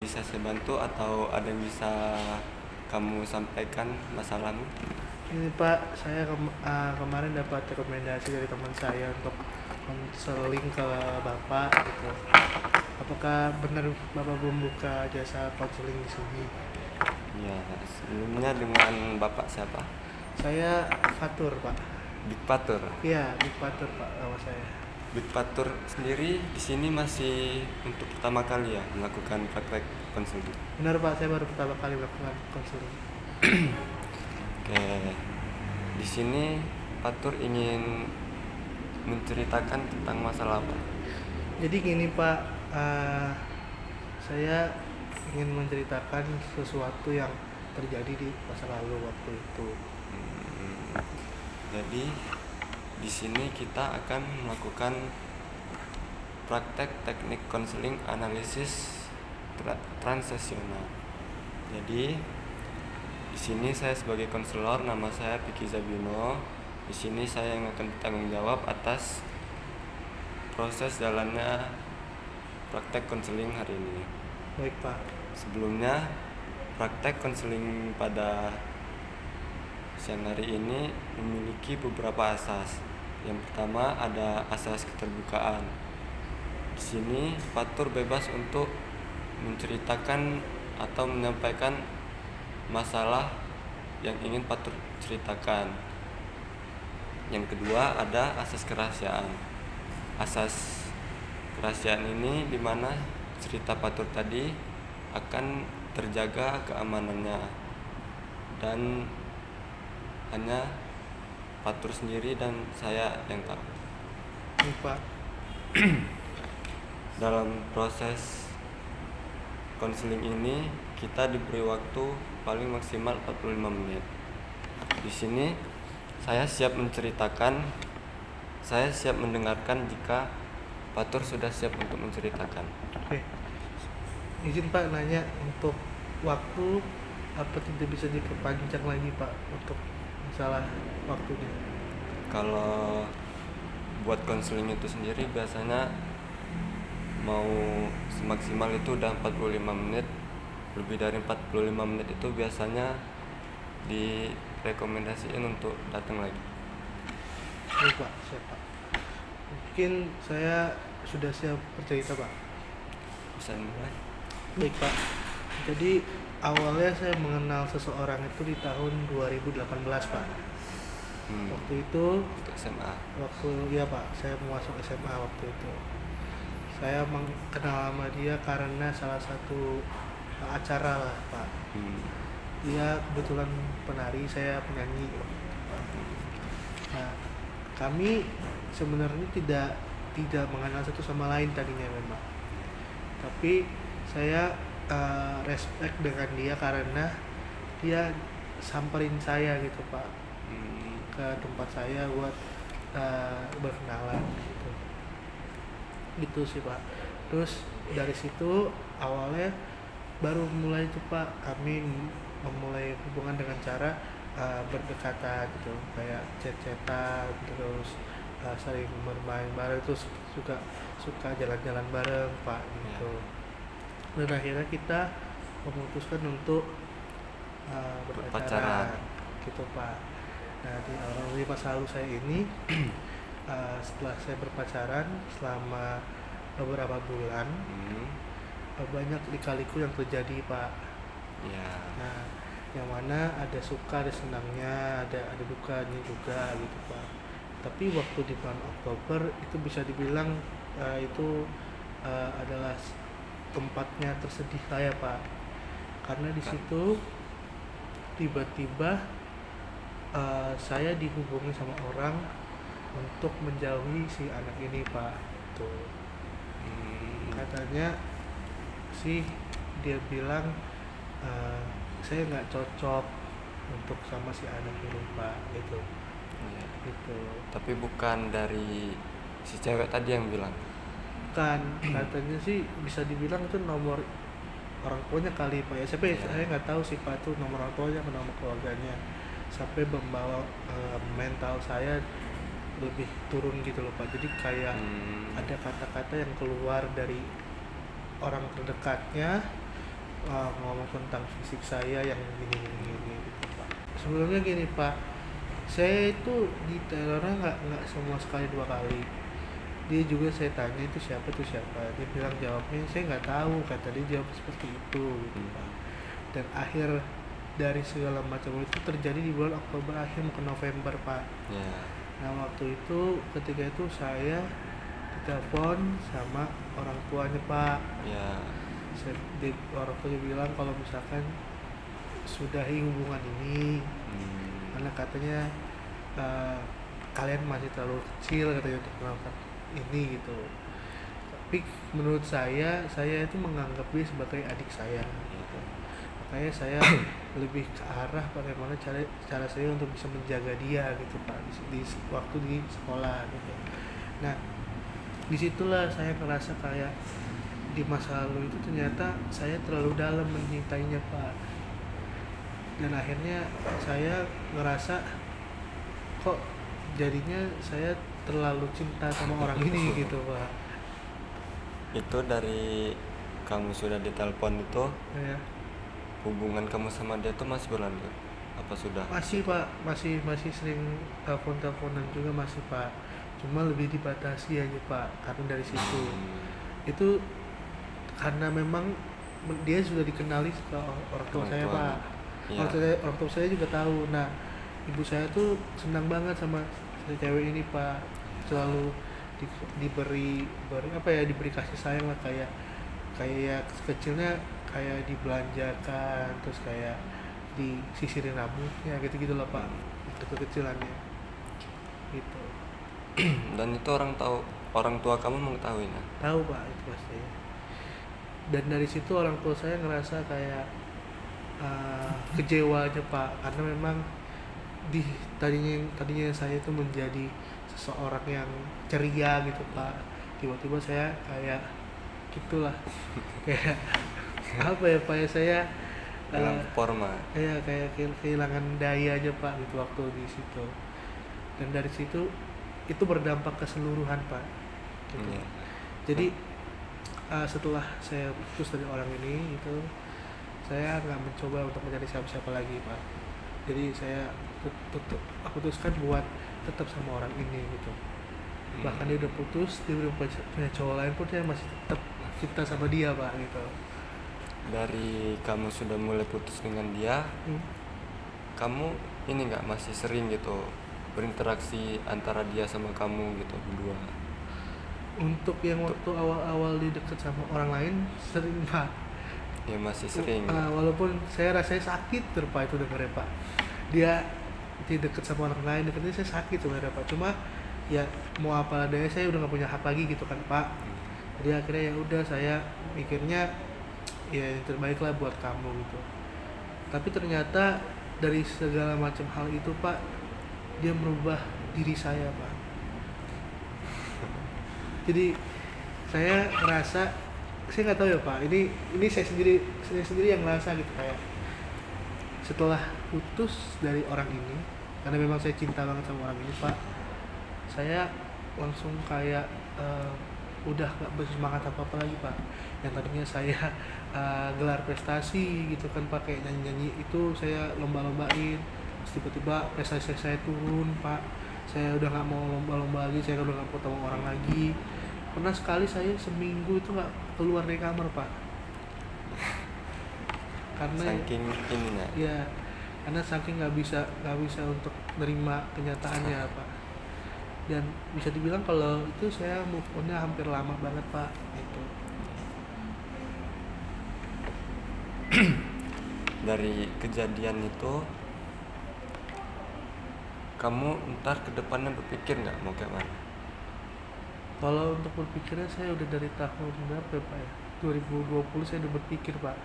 bisa saya bantu atau ada yang bisa kamu sampaikan masalahmu? Ini Pak, saya kemarin dapat rekomendasi dari teman saya untuk konseling ke Bapak gitu. Apakah benar Bapak membuka jasa konseling di sini? Ya, sebelumnya dengan Bapak siapa? Saya Fatur Pak. Big Patur. Iya, Big Fatur Pak nama saya. Big Patur sendiri di sini masih untuk pertama kali ya melakukan praktek konseling. Benar Pak, saya baru pertama kali melakukan konseling. Oke, di sini Patur ingin menceritakan tentang masalah apa? Jadi gini Pak, saya ingin menceritakan sesuatu yang terjadi di masa lalu waktu itu. Hmm, jadi di sini kita akan melakukan praktek teknik konseling analisis transaksional. Jadi di sini saya sebagai konselor, nama saya Piki Zabino. Di sini saya yang akan bertanggung jawab atas proses jalannya praktek konseling hari ini. Baik Pak. Sebelumnya, praktek konseling pada siang hari ini memiliki beberapa asas. Yang pertama ada asas keterbukaan. Di sini Fatur bebas untuk menceritakan atau menyampaikan masalah yang ingin Fatur ceritakan. Yang kedua ada asas kerahasiaan. Asas kerahasiaan ini di mana cerita Fatur tadi akan terjaga keamanannya dan hanya Fatur sendiri dan saya yang tahu. Baik Pak. Dalam proses konseling ini kita diberi waktu paling maksimal 45 menit. Di sini saya siap menceritakan, saya siap mendengarkan jika Fatur sudah siap untuk menceritakan. Oke. Izin Pak nanya, untuk waktu apa tidak bisa diperpanjang lagi Pak untuk masalah waktunya? Kalau buat konseling itu sendiri biasanya mau semaksimal itu udah 45 menit. Lebih dari 45 menit itu biasanya direkomendasiin untuk datang lagi. Baik Pak, siap Pak. Mungkin saya sudah siap bercerita Pak. Bisa mulai? Baik Pak. Jadi awalnya saya mengenal seseorang itu di tahun 2018 Pak. Waktu itu Untuk SMA. iya Pak, saya mau masuk SMA waktu itu. Saya mengenal sama dia karena salah satu acara lah Pak. Dia kebetulan penari, saya penyanyi. Nah, kami sebenarnya tidak mengenal satu sama lain tadinya memang. Tapi saya respect dengan dia karena dia samperin saya gitu Pak ke tempat saya buat berkenalan gitu sih Pak. Terus dari situ awalnya baru mulai itu Pak, kami memulai hubungan dengan cara berdekatan gitu, kayak chat-chatan, terus sering bermain bareng, terus juga suka jalan-jalan bareng Pak gitu. Dan akhirnya kita memutuskan untuk berpacaran gitu Pak. Nah di masa lalu saya ini setelah saya berpacaran selama beberapa bulan, banyak lika-liku yang terjadi Pak. Nah yang mana ada suka, ada senangnya, ada dukanya juga gitu Pak. Tapi waktu di bulan Oktober itu bisa dibilang itu adalah tempatnya tersedih saya Pak, karena di situ tiba-tiba saya dihubungi sama orang untuk menjauhi si anak ini Pak. Tuh katanya sih dia bilang saya nggak cocok untuk sama si anak ini Pak gitu. Gitu. Tapi bukan dari si cewek tadi yang bilang. Kan katanya sih bisa dibilang itu nomor orang tuanya kali Pak ya. Saya nggak tahu sih Pak itu nomor orang tuanya atau nomor keluarganya, sampai membawa mental saya lebih turun gitu loh Pak. Jadi kayak ada kata-kata yang keluar dari orang terdekatnya ngomong tentang fisik saya yang gini gitu Pak. Sebelumnya gini Pak, saya itu diterornya nggak semua sekali 2 kali. Dia juga saya tanya itu siapa, dia bilang jawabnya saya nggak tahu, kata dia jawab seperti itu gitu Pak. Dan akhir dari segala macam itu terjadi di bulan Oktober akhir ke November Pak. Nah waktu itu ketika itu saya ditelepon sama orang tuanya Pak. Orang tuanya bilang kalau misalkan sudahi hubungan ini, karena katanya kalian masih terlalu kecil katanya untuk melakukan ini gitu. Tapi menurut saya itu menganggap dia sebagai adik saya gitu. Makanya saya lebih ke arah bagaimana cara saya untuk bisa menjaga dia gitu Pak di waktu di sekolah gitu. Nah disitulah saya ngerasa kayak di masa lalu itu ternyata saya terlalu dalam mencintainya Pak. Dan akhirnya saya ngerasa kok jadinya saya terlalu cinta sama orang ini gitu Pak. Itu dari kamu sudah ditelepon itu Ya. Hubungan kamu sama dia tuh masih berlanjut? Apa sudah? Masih Pak, masih sering teleponan juga masih Pak. Cuma lebih dibatasi aja Pak, karena dari situ. Itu karena memang dia sudah dikenali ke orang tua saya Pak. Orang tua saya juga tahu. Nah, ibu saya tuh senang banget sama cewek ini Pak. Selalu diberi kasih sayang lah, kayak kecilnya kayak dibelanjakan, terus kayak disisirin rambutnya gitu lah Pak, itu kekecilannya gitu. Dan itu orang tua kamu mengetahuinya? Tahu Pak, itu pasti. Dan dari situ orang tua saya ngerasa kayak kecewa aja Pak, karena memang tadinya saya itu menjadi seseorang yang ceria gitu Pak. Tiba-tiba saya kayak gitulah kayak apa ya Pak ya, saya forma. Ya kayak kehilangan daya aja Pak gitu waktu di situ. Dan dari situ itu berdampak keseluruhan Pak gitu. Jadi setelah saya putus dari orang ini itu saya nggak mencoba untuk mencari siapa-siapa lagi Pak. Jadi saya aku putuskan buat tetap sama orang ini gitu. Bahkan dia udah putus, dia udah punya cowok lain pun saya masih tetap cinta sama dia Pak gitu. Dari kamu sudah mulai putus dengan dia, kamu ini nggak masih sering gitu berinteraksi antara dia sama kamu gitu berdua? Untuk yang waktu awal-awal dia deket sama orang lain sering Pak. Ya masih sering. Walaupun saya rasanya sakit Pak itu dengernya Pak. Dia deket sama orang lain, deketnya saya sakit sebenarnya Pak. Cuma ya mau apa adanya, saya udah nggak punya hak lagi gitu kan Pak. Jadi akhirnya ya udah saya mikirnya ya yang terbaik lah buat kamu gitu. Tapi ternyata dari segala macam hal itu Pak, dia merubah diri saya Pak. Jadi saya ngerasa, saya nggak tahu ya Pak, ini saya sendiri yang ngerasa gitu, kayak setelah putus dari orang ini, karena memang saya cinta banget sama orang ini Pak, saya langsung kayak udah gak bersemangat apa-apa lagi Pak. Yang tadinya saya gelar prestasi gitu kan Pak, kayak nyanyi-nyanyi itu saya lomba-lombain, terus tiba-tiba prestasi saya turun Pak. Saya udah gak mau lomba-lomba lagi, saya udah gak mau ketemu orang lagi. Pernah sekali saya seminggu itu gak keluar dari kamar Pak, karena saking ininya ya, karena saking gak bisa untuk menerima kenyataannya Pak. Dan bisa dibilang kalau itu saya move on-nya hampir lama banget Pak gitu. Dari kejadian itu kamu ntar ke depannya berpikir nggak mau kayak mana? Kalau untuk berpikirnya saya udah dari tahun berapa ya Pak ya, 2020 saya udah berpikir Pak,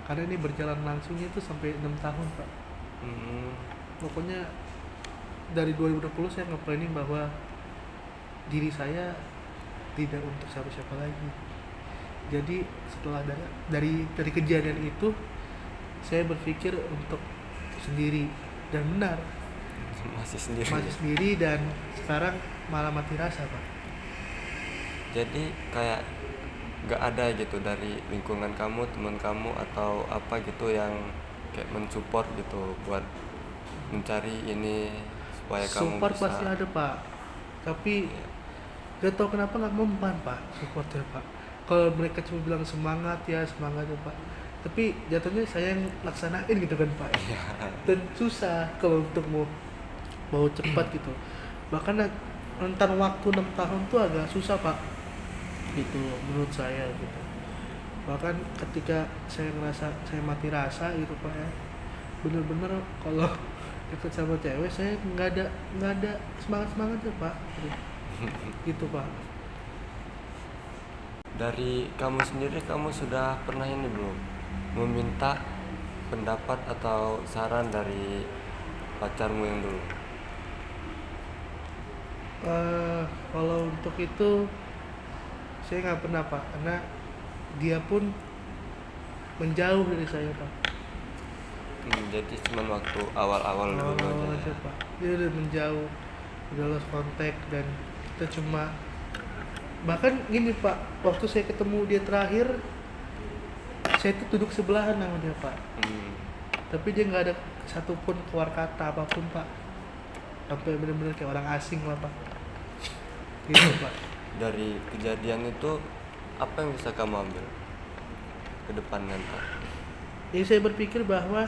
karena ini berjalan langsungnya itu sampai 6 tahun Pak. Pokoknya dari 2020 saya nge-planning bahwa diri saya tidak untuk siapa-siapa lagi. Jadi setelah dari kejadian itu saya berpikir untuk sendiri, dan benar masih sendiri dan sekarang malah mati rasa Pak. Jadi kayak nggak ada gitu dari lingkungan kamu, teman kamu atau apa gitu yang kayak mensupport gitu buat mencari ini supaya kamu Support bisa. pasti ada pak, tapi Iya. gak tau kenapa nggak mempan pak supportnya pak. Kalau mereka cuma bilang semangat ya semangat ya pak, tapi jatuhnya saya yang laksanain gitu kan pak. Iya. Dan susah kalau untuk mau cepat gitu, bahkan rentan waktu 6 tahun tuh agak susah pak, gitu menurut saya gitu. Bahkan ketika saya ngerasa saya mati rasa gitu pak ya, bener-bener kalau deket sama cewek saya nggak ada semangatnya pak, gitu pak. Dari kamu sendiri, kamu sudah pernah ini belum meminta pendapat atau saran dari pacarmu yang dulu? Kalau untuk itu saya nggak pernah pak, karena dia pun menjauh dari saya pak. Jadi cuman waktu awal-awal dulu Awal-awal aja aja ya. pak, dia udah menjauh, udah lost kontak, dan kita cuma, bahkan gini pak, waktu saya ketemu dia terakhir saya tuh duduk sebelahan sama dia pak, Hmm. tapi dia nggak ada satupun keluar kata apapun pak, sampai bener-bener kayak orang asing lah pak, gitu pak. Dari kejadian itu apa yang bisa kamu ambil ke depan nanti? Jadi saya berpikir bahwa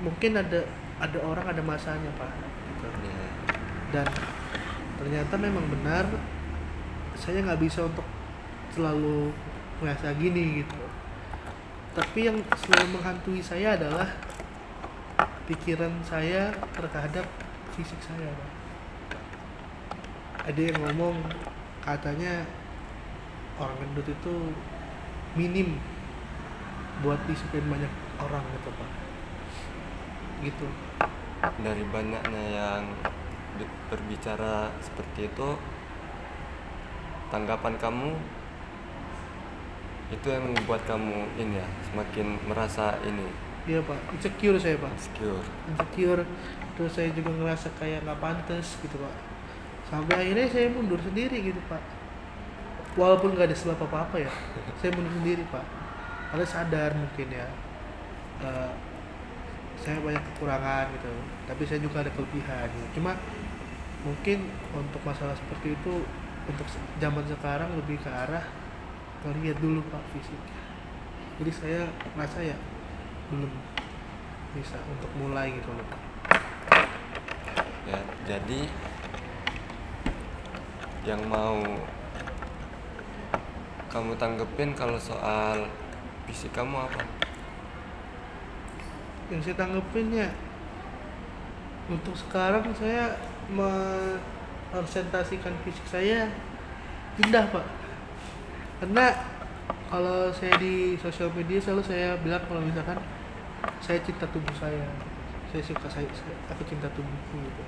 mungkin ada orang ada masanya pak, gitu. Ya. Dan ternyata memang benar saya nggak bisa untuk selalu merasa gini gitu. Tapi yang selalu menghantui saya adalah pikiran saya terhadap fisik saya pak. Ada yang ngomong katanya orang gendut itu minim buat disukain banyak orang gitu pak, gitu. Dari banyaknya yang berbicara seperti itu, tanggapan kamu itu yang membuat kamu ini ya semakin merasa ini Iya pak, insecure saya pak, insecure. insecure. Terus saya juga ngerasa kayak nggak pantas gitu pak, sampai akhirnya saya mundur sendiri gitu pak, walaupun nggak ada sebab apa-apa ya. Saya mundur sendiri pak, karena sadar mungkin ya, eh, saya banyak kekurangan gitu, tapi saya juga ada kelebihan gitu. Cuma mungkin untuk masalah seperti itu untuk zaman sekarang lebih ke arah ngelihat dulu pak fisik. Jadi saya merasa ya belum bisa untuk mulai gitu loh pak. Ya, jadi yang mau kamu tanggepin kalau soal fisik kamu apa? Yang saya tanggepin ya, untuk sekarang saya merepresentasikan fisik saya indah pak, karena kalau saya di sosial media selalu saya bilang kalau misalkan saya cinta tubuh saya suka aku cinta tubuhku gitu.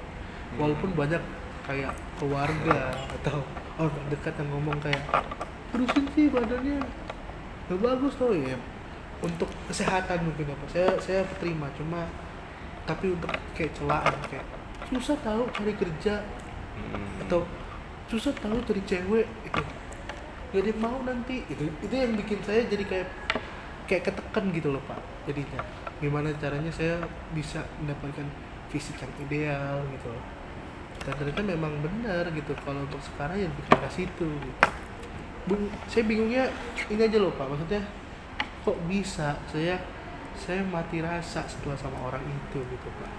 Walaupun banyak kayak keluarga atau orang dekat yang ngomong kayak terusin sih badannya gak bagus tau ya, untuk kesehatan mungkin apa saya terima, cuma tapi untuk kayak celaan kayak susah tahu cari kerja atau susah tahu cari cewek itu gak ada yang mau nanti, itu yang bikin saya jadi kayak ketekan gitu loh pak. Jadinya gimana caranya saya bisa mendapatkan fisik yang ideal gitu loh. Dan ternyata memang benar gitu, kalau untuk sekarang yang bikin ke situ gitu. Saya bingungnya ini aja loh pak, maksudnya kok bisa saya mati rasa setelah sama orang itu gitu pak.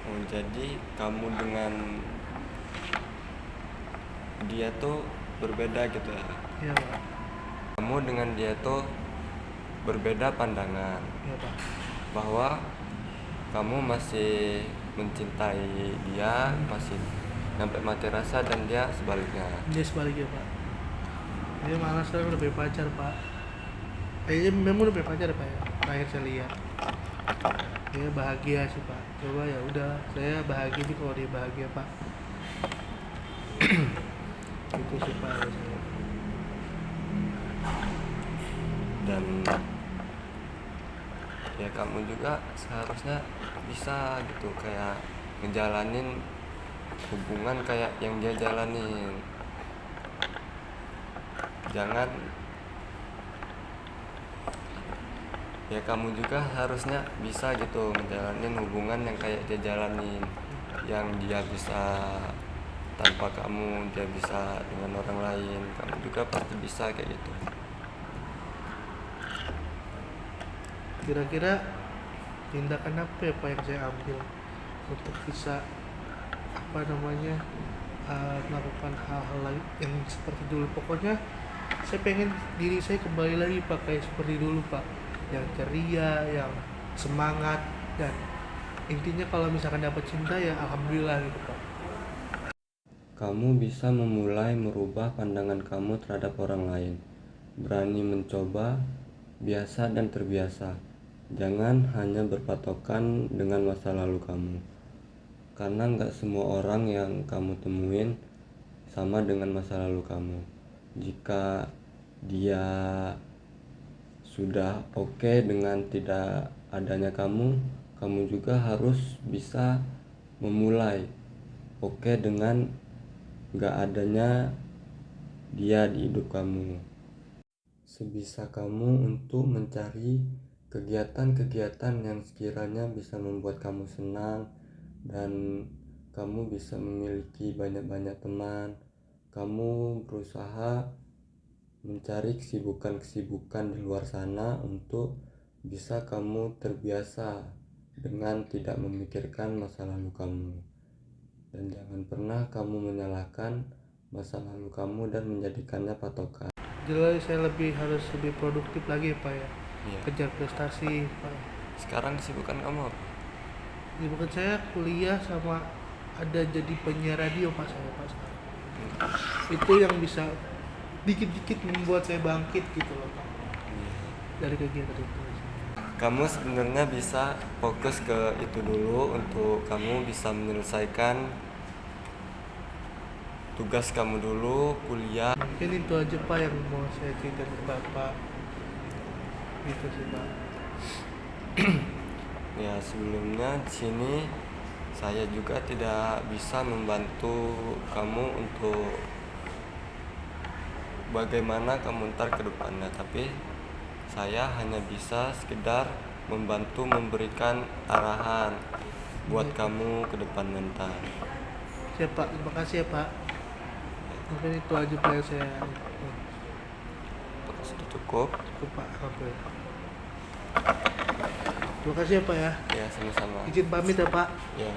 Oh, jadi kamu dengan dia tuh berbeda gitu ya? Iya pak. Kamu dengan dia tuh berbeda pandangan, Iya pak. bahwa kamu masih mencintai dia, masih sampai mati rasa, dan dia sebaliknya. Dia sebaliknya pak, dia malah sekarang udah punya pacar pak. Kayaknya memang udah punya pacar pak ya, terakhir saya lihat. Dia bahagia sih pak, coba ya udah saya bahagia sih kalau dia bahagia pak. Itu sih pak ya saya. Dan ya kamu juga seharusnya bisa gitu kayak ngejalanin hubungan kayak yang dia jalanin. jangan, ya kamu juga harusnya bisa gitu menjalanin hubungan yang kayak dia jalanin, yang dia bisa tanpa kamu, dia bisa dengan orang lain, kamu juga pasti bisa kayak gitu. Kira-kira tindakan apa ya Pak yang saya ambil untuk bisa melakukan hal-hal lain yang seperti dulu. Pokoknya saya pengen diri saya kembali lagi Pak kayak seperti dulu Pak, yang ceria, yang semangat, dan intinya kalau misalkan dapat cinta ya alhamdulillah gitu Pak. Kamu bisa memulai merubah pandangan kamu terhadap orang lain, berani mencoba, biasa dan terbiasa. Jangan hanya berpatokan dengan masa lalu kamu, karena nggak semua orang yang kamu temuin sama dengan masa lalu kamu. Jika dia sudah oke dengan tidak adanya kamu, kamu juga harus bisa memulai oke dengan gak adanya dia di hidup kamu. Sebisa kamu untuk mencari kegiatan-kegiatan yang sekiranya bisa membuat kamu senang dan kamu bisa memiliki banyak-banyak teman. Kamu berusaha mencari kesibukan-kesibukan di luar sana untuk bisa kamu terbiasa dengan tidak memikirkan masa lalu kamu. Dan jangan pernah kamu menyalahkan masa lalu kamu dan menjadikannya patokan. Jelas saya harus lebih produktif lagi Pak ya. Iya. Kejar prestasi Pak. Sekarang kesibukan kamu apa? Bukan saya kuliah sama ada jadi penyiar radio Pak saya Pak. Itu yang bisa dikit-dikit membuat saya bangkit gitu loh Pak dari kegiatan itu. Kamu sebenarnya bisa fokus ke itu dulu untuk kamu bisa menyelesaikan tugas kamu dulu, kuliah. Mungkin itu aja Pak yang mau saya cerita ke Bapak. Gitu sih Pak. Ya, sebelumnya di sini saya juga tidak bisa membantu kamu untuk bagaimana kamu ntar ke depannya, tapi saya hanya bisa sekedar membantu memberikan arahan buat kamu ke depan mental. Siap Pak, terima kasih ya Pak. Mungkin itu aja Pak yang saya Apakah sudah cukup? Cukup Pak, alhamdulillah. Terima kasih ya Pak ya. Ya, sama-sama. Izin pamit ya Pak. Ya.